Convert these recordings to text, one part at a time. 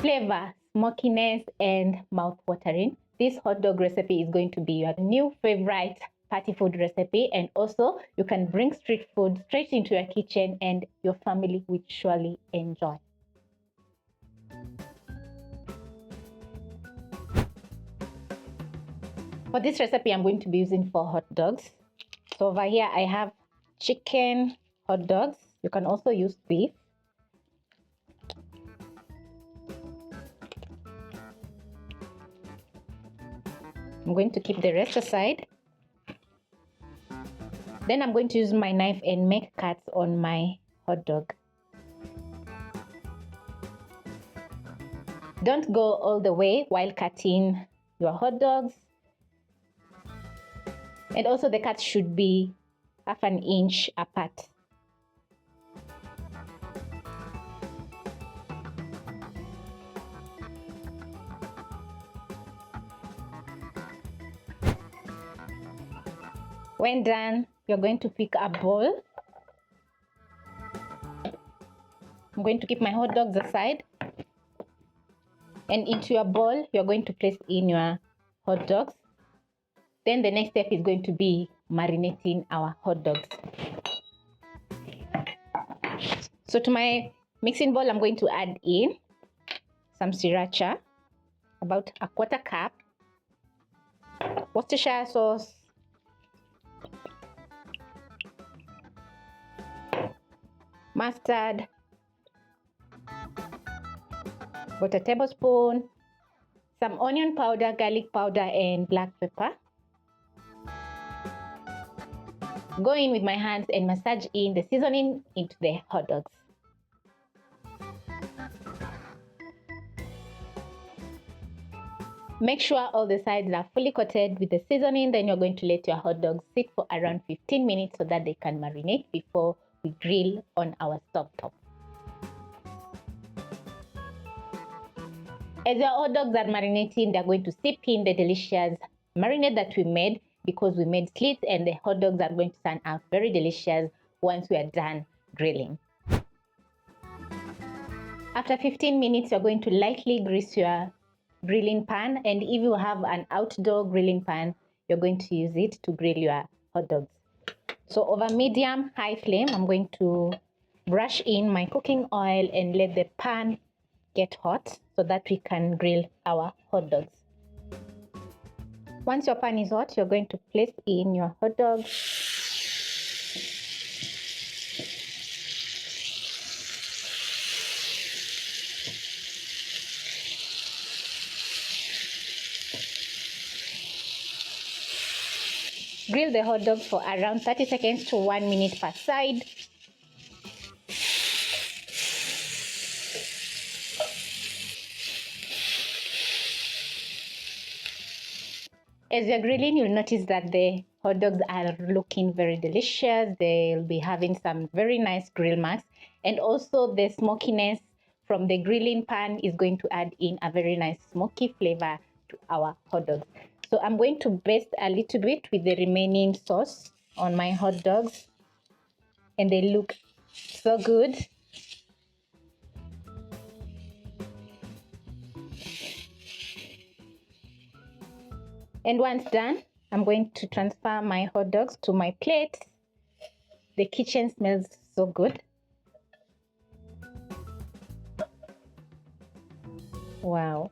flavor, smokiness, and mouth-watering. This hot dog recipe is going to be your new favorite party food recipe, and also you can bring street food straight into your kitchen and your family will surely enjoy. For this recipe, I'm going to be using 4 hot dogs. So over here, I have chicken hot dogs. You can also use beef. I'm going to keep the rest aside. Then I'm going to use my knife and make cuts on my hot dog. Don't go all the way while cutting your hot dogs. And also the cuts should be half an inch apart. When done, you're going to pick a bowl. I'm going to keep my hot dogs aside. And into your bowl, you're going to place in your hot dogs. Then the next step is going to be marinating our hot dogs. So to my mixing bowl, I'm going to add in some sriracha, about a 1/4 cup, Worcestershire sauce, mustard, about a tablespoon, some onion powder, garlic powder, and black pepper. Go in with my hands and massage in the seasoning into the hot dogs. Make sure all the sides are fully coated with the seasoning. Then you're going to let your hot dogs sit for around 15 minutes so that they can marinate before we grill on our stove top. As your hot dogs are marinating, they're going to sip in the delicious marinade that we made, because we made slits, and the hot dogs are going to turn out very delicious once we are done grilling. After 15 minutes, you're going to lightly grease your grilling pan, and if you have an outdoor grilling pan, you're going to use it to grill your hot dogs. So over medium-high flame, I'm going to brush in my cooking oil and let the pan get hot so that we can grill our hot dogs. Once your pan is hot, you're going to place in your hot dogs. Grill the hot dog for around 30 seconds to 1 minute per side. As you're grilling, you'll notice that the hot dogs are looking very delicious. They'll be having some very nice grill marks, and also the smokiness from the grilling pan is going to add in a very nice smoky flavor to our hot dogs. So I'm going to baste a little bit with the remaining sauce on my hot dogs, and they look so good. And once done, I'm going to transfer my hot dogs to my plate. The kitchen smells so good. Wow.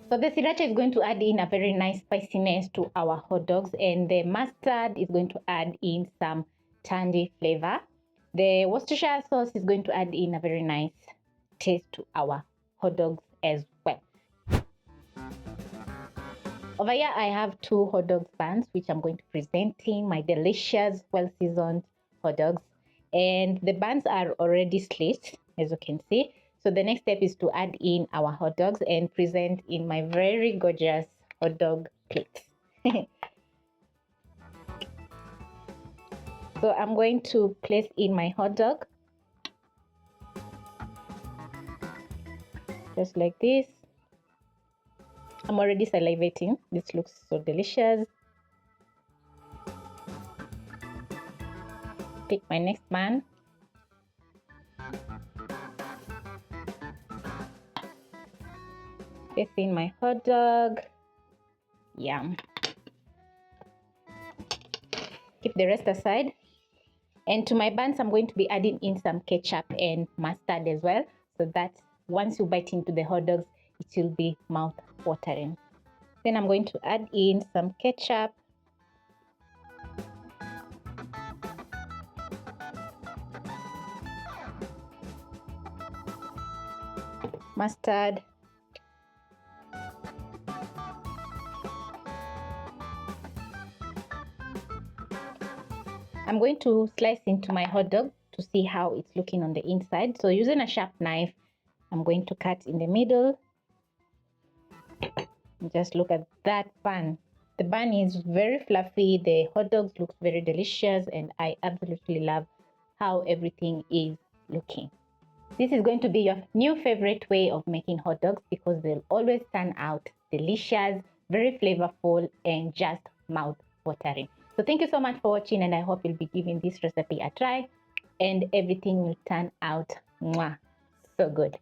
So the sriracha is going to add in a very nice spiciness to our hot dogs, and the mustard is going to add in some tangy flavor. The Worcestershire sauce is going to add in a very nice taste to our hot dogs as well. Over here, I have 2 hot dog buns, which I'm going to present in my delicious, well-seasoned hot dogs. And the buns are already slit, as you can see. So the next step is to add in our hot dogs and present in my very gorgeous hot dog plate. So I'm going to place in my hot dog, just like this. I'm already salivating. This looks so delicious. Pick my next bun. Place in my hot dog. Yum. Keep the rest aside. And to my buns, I'm going to be adding in some ketchup and mustard as well, so that once you bite into the hot dogs, it will be mouth watering. Then I'm going to add in some ketchup, mustard, I'm going to slice into my hot dog to see how it's looking on the inside. So using a sharp knife, I'm going to cut in the middle. Just look at that bun. The bun is very fluffy, the hot dogs look very delicious, and I absolutely love how everything is looking. This is going to be your new favorite way of making hot dogs because they'll always turn out delicious, very flavorful, and just mouth-watering. So thank you so much for watching, and I hope you'll be giving this recipe a try and everything will turn out so good.